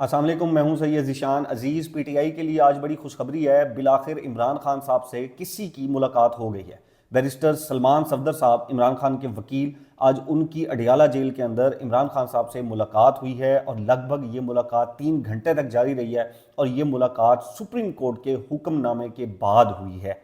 अस्सलाम वालेकुम, मैं हूं सैयद ज़ीशान अजीज़। पीटीआई के लिए आज बड़ी खुशखबरी है। बिलाखिर इमरान खान साहब से किसी की मुलाकात हो गई है। बैरिस्टर सलमान सफदर साहब, इमरान खान के वकील, आज उनकी अडियाला जेल के अंदर इमरान खान साहब से मुलाकात हुई है और लगभग ये मुलाकात 3 घंटे तक जारी रही है और ये मुलाकात सुप्रीम कोर्ट के हुक्मनामे के बाद हुई है।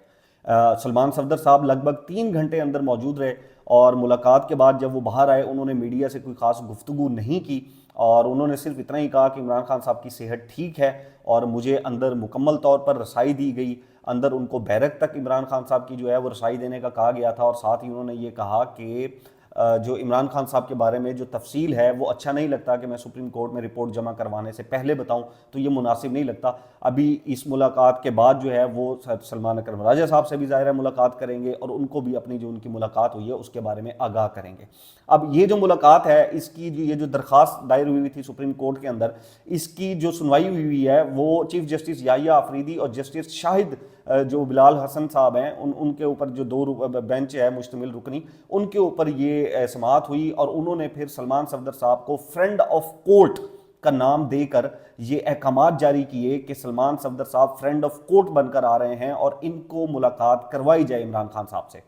सलमान सफदर साहब लगभग 3 घंटे अंदर मौजूद रहे और मुलाकात के बाद जब वो बाहर आए उन्होंने मीडिया से कोई ख़ास गुफ्तगू नहीं की और उन्होंने सिर्फ इतना ही कहा कि इमरान खान साहब की सेहत ठीक है और मुझे अंदर मुकम्मल तौर पर रसाई दी गई। अंदर उनको बैरक तक इमरान खान साहब की जो है वो रसाई देने का कहा गया था और साथ ही उन्होंने ये कहा कि जो इमरान खान साहब के बारे में जो तफसील है वो अच्छा नहीं लगता कि मैं सुप्रीम कोर्ट में रिपोर्ट जमा करवाने से पहले बताऊं, तो ये मुनासिब नहीं लगता। अभी इस मुलाकात के बाद जो है वो सलमान अकरम राजा साहब से भी ज़ाहिर है मुलाकात करेंगे और उनको भी अपनी जो उनकी मुलाकात हुई है उसके बारे में आगाह करेंगे। अब ये जो मुलाकात है, इसकी ये जो दरख्वास्त दायर हुई थी सुप्रीम कोर्ट के अंदर, इसकी जो सुनवाई हुई है वो चीफ जस्टिस याहिया आफरीदी और जस्टिस शाहिद जो बिलाल हसन साहब हैं उनके ऊपर जो दो बेंच है मुश्तमिल रुकनी, उनके ऊपर ये समाअत हुई और उन्होंने फिर सलमान सफदर साहब को फ्रेंड ऑफ कोर्ट का नाम देकर ये अहकामात जारी किए कि सलमान सफदर साहब फ्रेंड ऑफ कोर्ट बनकर आ रहे हैं और इनको मुलाकात करवाई जाए इमरान खान साहब से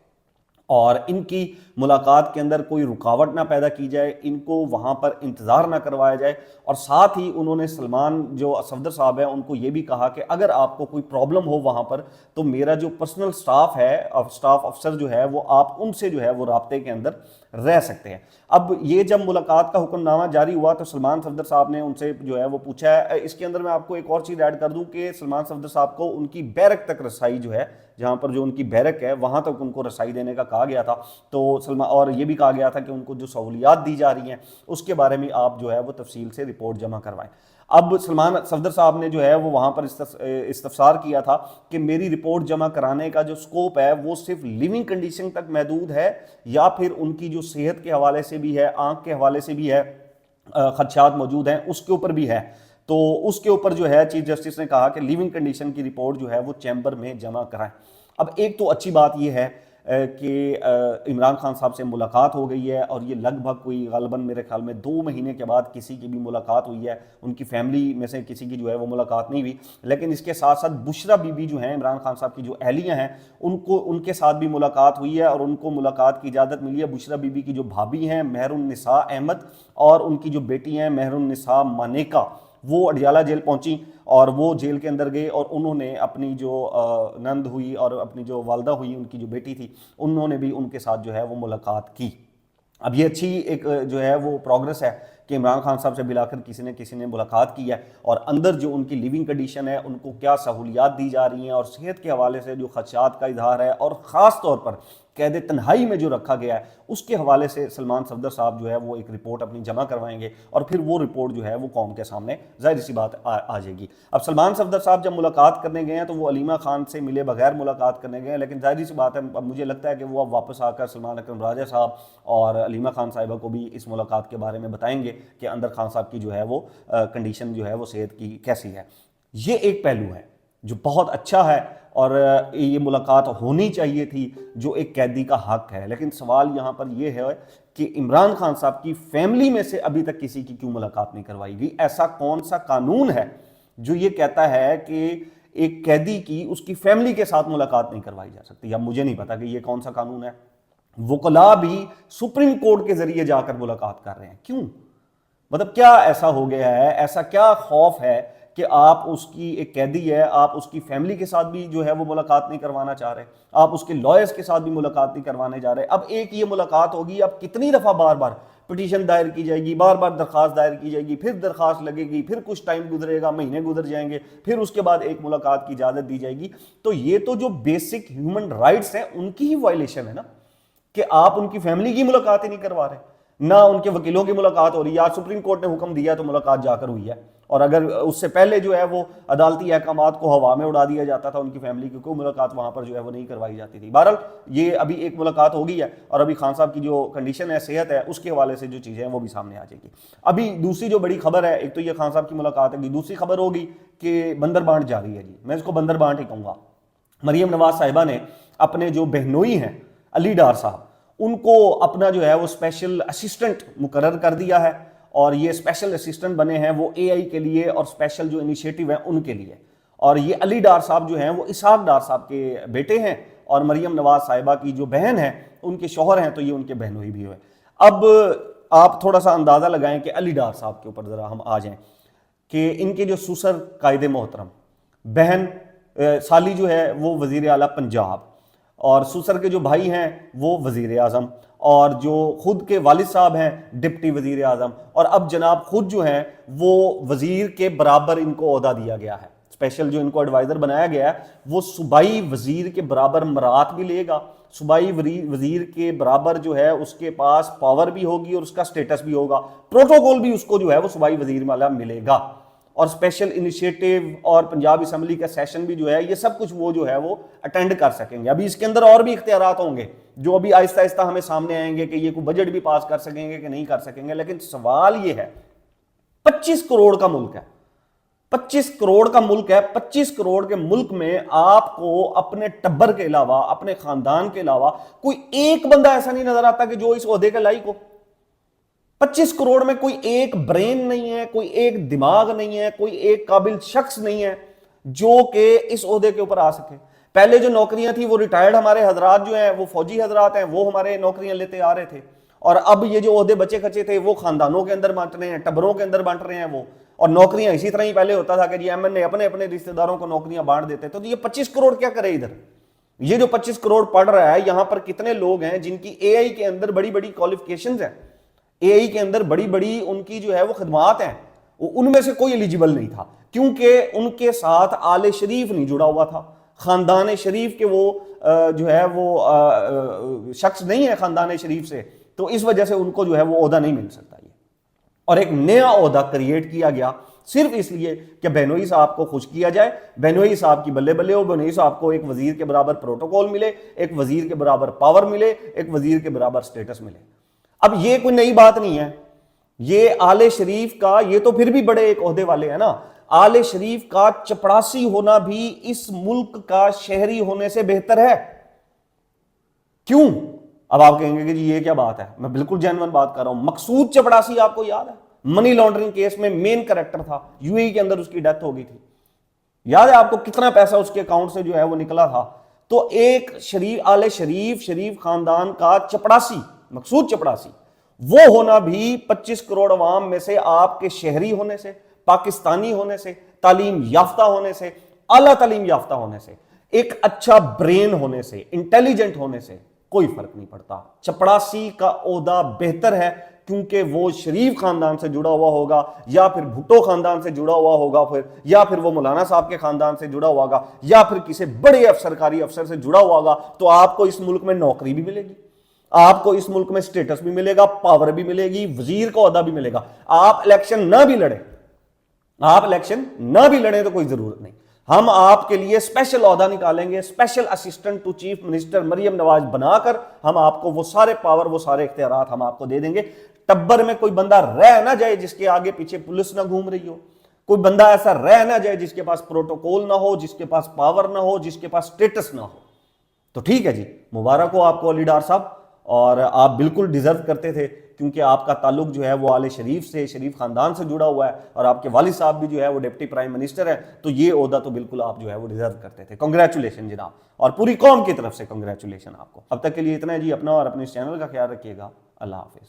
और इनकी मुलाकात के अंदर कोई रुकावट ना पैदा की जाए, इनको वहाँ पर इंतज़ार ना करवाया जाए। और साथ ही उन्होंने सलमान जो सफदर साहब है उनको ये भी कहा कि अगर आपको कोई प्रॉब्लम हो वहाँ पर तो मेरा जो पर्सनल स्टाफ है, स्टाफ अफसर जो है वो आप उनसे जो है वो राब्ते के अंदर रह सकते हैं। अब ये जब मुलाकात का हुक्मनामा जारी हुआ तो सलमान सफदर साहब ने उनसे जो है वो पूछा है। इसके अंदर मैं आपको एक और चीज़ ऐड कर दूं कि सलमान सफदर साहब को उनकी बैरक तक रसाई जो है, जहां पर जो उनकी बैरक है वहां तक उनको रसाई देने का कहा गया था। तो सलमान और ये भी कहा गया था कि उनको जो सहूलियात दी जा रही हैं उसके बारे में आप जो है वो तफसील से रिपोर्ट जमा करवाएं। अब सलमान सफदर साहब ने जो है वो वहाँ पर इस्तफसार किया था कि मेरी रिपोर्ट जमा कराने का जो स्कोप है वो सिर्फ लिविंग कंडीशन तक महदूद है या फिर उनकी जो सेहत के हवाले से भी है, आंख के हवाले से भी है, खदशात मौजूद हैं उसके ऊपर भी है। तो उसके ऊपर जो है चीफ जस्टिस ने कहा कि लिविंग कंडीशन की रिपोर्ट जो है वो चैम्बर में जमा कराएं। अब एक तो अच्छी बात यह है कि इमरान खान साहब से मुलाकात हो गई है और ये लगभग कोई गालबन मेरे ख्याल में 2 महीने के बाद किसी की भी मुलाकात हुई है। उनकी फैमिली में से किसी की जो है वो मुलाकात नहीं हुई, लेकिन इसके साथ साथ बुशरा बीबी जो हैं इमरान खान साहब की जो अहलियाँ हैं उनके साथ भी मुलाकात हुई है और उनको मुलाकात की इजाज़त मिली है। बुशरा बीबी की जो भाभी हैं मेहरुन्निसा अहमद और उनकी जो बेटी हैं मेहरुन्निसा मानेका, वो अडियाला जेल पहुंची और वो जेल के अंदर गए और उन्होंने अपनी जो नंद हुई और अपनी जो वालदा हुई, उनकी जो बेटी थी, उन्होंने भी उनके साथ जो है वो मुलाकात की। अब ये अच्छी एक जो है वो प्रोग्रेस है कि इमरान खान साहब से बिलाकर किसी ने मुलाकात की है और अंदर जो उनकी लिविंग कंडीशन है, उनको क्या सहूलियात दी जा रही हैं और सेहत के हवाले से जो खदशात का इजहार है और ख़ास तौर पर कैद तन्हाई में जो रखा गया है उसके हवाले से सलमान सफदर साहब जो है वो एक रिपोर्ट अपनी जमा करवाएंगे और फिर वो रिपोर्ट जो है वो कौम के सामने जाहिर सी बात आ जाएगी। अब सलमान सफदर साहब जब मुलाकात करने गए हैं तो वो अलीमा खान से मिले बगैर मुलाकात करने गए हैं, लेकिन जाहिर सी बात है अब मुझे लगता है कि वो अब वापस आकर सलमान अकरम राजा साहब और अलीमा खान साहिबा को भी इस मुलाकात के बारे में बताएंगे कि अंदर खान साहब की जो है वो कंडीशन जो है वो सेहत की कैसी है। ये एक पहलू है जो बहुत अच्छा है और ये मुलाकात होनी चाहिए थी जो एक कैदी का हक है। लेकिन सवाल यहाँ पर यह है कि इमरान खान साहब की फैमिली में से अभी तक किसी की क्यों मुलाकात नहीं करवाई गई? ऐसा कौन सा कानून है जो ये कहता है कि एक कैदी की उसकी फैमिली के साथ मुलाकात नहीं करवाई जा सकती? अब मुझे नहीं पता कि ये कौन सा कानून है। वकला भी सुप्रीम कोर्ट के जरिए जाकर मुलाकात कर रहे हैं, क्यों? मतलब क्या ऐसा हो गया है, ऐसा क्या खौफ है कि आप उसकी एक कैदी है, आप उसकी फैमिली के साथ भी जो है वो मुलाकात नहीं करवाना चाह रहे, आप उसके लॉयर्स के साथ भी मुलाकात नहीं करवाने जा रहे। अब एक ये मुलाकात होगी, अब कितनी दफ़ा बार बार पिटीशन दायर की जाएगी, बार बार दरख्वास्त दायर की जाएगी, फिर दरख्वास्त लगेगी, फिर कुछ टाइम गुजरेगा, महीने गुजर जाएंगे, फिर उसके बाद एक मुलाकात की इजाज़त दी जाएगी। तो ये तो जो बेसिक ह्यूमन राइट्स हैं उनकी ही वायलेशन है ना कि आप उनकी फैमिली की मुलाकात ही नहीं करवा रहे, ना उनके वकीलों की मुलाकात हो रही है। आज सुप्रीम कोर्ट ने हुक्म दिया तो मुलाकात जाकर हुई है और अगर उससे पहले जो है वो अदालती अहकामात को हवा में उड़ा दिया जाता था, उनकी फैमिली की कोई मुलाकात वहां पर जो है वो नहीं करवाई जाती थी। बहरहाल ये अभी एक मुलाकात हो गई है और अभी खान साहब की जो कंडीशन है, सेहत है, उसके हवाले से जो चीज़ें हैं वो भी सामने आ जाएगी। अभी दूसरी जो बड़ी खबर है, एक तो ये खान साहब की मुलाकात है, दूसरी खबर होगी कि बंदर बांट जारी है जी, मैं इसको बंदर बांट ही कहूँगा। मरियम नवाज साहिबा ने अपने जो बहनोई हैं अली डार साहब, उनको अपना जो है वो स्पेशल असिस्टेंट मुकर्रर कर दिया है और ये स्पेशल असिस्टेंट बने हैं वो एआई के लिए और स्पेशल जो इनिशिएटिव है उनके लिए। और ये अली डार साहब जो हैं वो इसहाक डार साहब के बेटे हैं और मरियम नवाज साहिबा की जो बहन है उनके शौहर हैं, तो ये उनके बहनोई भी हुए। अब आप थोड़ा सा अंदाजा लगाएं कि अली डार साहब के ऊपर जरा हम आ जाएं कि इनके जो सुसर कायदे मोहतरम, बहन साली जो है वो वजीर आला पंजाब, और सुसर के जो भाई हैं वो वजीर आजम, और जो खुद के वालिद साहब हैं डिप्टी वजीर आजम, और अब जनाब खुद जो हैं वो वजीर के बराबर इनको ओहदा दिया गया है। स्पेशल जो इनको एडवाइजर बनाया गया है वो सूबाई वजीर के बराबर मरात भी लेगा, सूबाई वजीर के बराबर जो है उसके पास पावर भी होगी और उसका स्टेटस भी होगा, प्रोटोकॉल भी उसको जो है वो सूबाई वजीर वाला मिलेगा, और स्पेशल इनिशिएटिव और पंजाब असम्बली का सेशन भी जो है ये सब कुछ वो जो है वो अटेंड कर सकेंगे। अभी इसके अंदर और भी इख्तियारात होंगे जो अभी आहिस्ता आहिस्ता हमें सामने आएंगे कि ये कोई बजट भी पास कर सकेंगे कि नहीं कर सकेंगे। लेकिन सवाल ये है, 25 करोड़ का मुल्क है, 25 करोड़ का मुल्क है, 25 करोड़ के मुल्क में आपको अपने टब्बर के अलावा, अपने खानदान के अलावा कोई एक बंदा ऐसा नहीं नजर आता कि जो इस ओहदे के लायक हो। 25 करोड़ में कोई एक ब्रेन नहीं है, कोई एक दिमाग नहीं है, कोई एक काबिल शख्स नहीं है जो कि इस ओहदे के ऊपर आ सके। पहले जो नौकरियां थी वो रिटायर्ड हमारे हजरात जो हैं वो फौजी हजरात हैं वो हमारे नौकरियां लेते आ रहे थे, और अब ये जो ओहदे बचे खचे थे वो खानदानों के अंदर बांट रहे हैं, टब्बरों के अंदर बांट रहे हैं वो। और नौकरियां इसी तरह ही पहले होता था कि जी एमएनए अपने अपने रिश्तेदारों को नौकरियां बांट देते। तो ये 25 करोड़ क्या करे इधर? ये जो 25 करोड़ पढ़ रहा है, यहां पर कितने लोग हैं जिनकी एआई के अंदर बड़ी बड़ी क्वालिफिकेशंस हैं, एआई के अंदर बड़ी बड़ी उनकी जो है वो खदमात हैं, उनमें से कोई एलिजिबल नहीं था क्योंकि उनके साथ आले शरीफ नहीं जुड़ा हुआ था, खानदान शरीफ के वो जो है वो शख्स नहीं है खानदान शरीफ से, तो इस वजह से उनको जो है वो ओहदा नहीं मिल सकता। ये और एक नया ओहदा क्रिएट किया गया सिर्फ इसलिए कि बेनोई साहब को खुश किया जाए, बेनोई साहब की बल्ले बल्ले हो, बेनोई साहब को एक वजीर के बराबर प्रोटोकॉल मिले, एक वजीर के बराबर पावर मिले, एक वजीर के बराबर स्टेटस मिले। अब ये कोई नई बात नहीं है, ये आले शरीफ का, ये तो फिर भी बड़े एक ओहदे वाले हैं ना, आले शरीफ का चपड़ासी होना भी इस मुल्क का शहरी होने से बेहतर है। क्यों? अब आप कहेंगे कि जी ये क्या बात है, मैं बिल्कुल जेन्युइन बात कर रहा हूं। मकसूद चपड़ासी आपको याद है, मनी लॉन्ड्रिंग केस में मेन कैरेक्टर था, यूएई के अंदर उसकी डेथ हो गई थी, याद है आपको कितना पैसा उसके अकाउंट से जो है वो निकला था। तो एक शरीफ, आले शरीफ खानदान का चपड़ासी, मकसूद चपड़ासी, वो होना भी 25 करोड़ अवाम में से आपके शहरी होने से, पाकिस्तानी होने से, तालीम याफ्ता होने से, आला तालीम याफ्ता होने से, एक अच्छा ब्रेन होने से, इंटेलिजेंट होने से कोई फर्क नहीं पड़ता। चपड़ासी का ओहदा बेहतर है क्योंकि वो शरीफ खानदान से जुड़ा हुआ होगा, या फिर भुट्टो खानदान से जुड़ा हुआ होगा, फिर या फिर वो मौलाना साहब के खानदान से जुड़ा हुआ होगा, या फिर किसी बड़े सरकारी अफसर से जुड़ा हुआ होगा। तो आपको इस मुल्क में नौकरी भी मिलेगी, आपको इस मुल्क में स्टेटस भी मिलेगा, पावर भी मिलेगी, वजीर का ओहदा भी मिलेगा। आप इलेक्शन ना भी लड़े, आप इलेक्शन ना भी लड़े तो कोई जरूरत नहीं, हम आपके लिए स्पेशल ओहदा निकालेंगे, special assistant to chief minister Maryam Nawaz बनाकर हम आपको वो सारे पावर, वो सारे इख्तियारात हम आपको दे देंगे। टब्बर में कोई बंदा रह ना जाए जिसके आगे पीछे पुलिस ना घूम रही हो, कोई बंदा ऐसा रह ना जाए जिसके पास प्रोटोकॉल ना हो, जिसके पास पावर ना हो, जिसके पास स्टेटस ना हो। तो ठीक है जी, मुबारक हो आपको अली डार साहब, और आप बिल्कुल डिजर्व करते थे क्योंकि आपका ताल्लुक जो है वो आले शरीफ से, शरीफ खानदान से जुड़ा हुआ है, और आपके वालिद साहब भी जो है वो डिप्टी प्राइम मिनिस्टर है, तो ये ओहदा तो बिल्कुल आप जो है वो डिजर्व करते थे। कांग्रेचुलेशन जनाब, और पूरी कौम की तरफ से कांग्रेचुलेशन आपको। अब तक के लिए इतना है जी, अपना और अपने इस चैनल का ख्याल रखिएगा। अल्लाह हाफिज।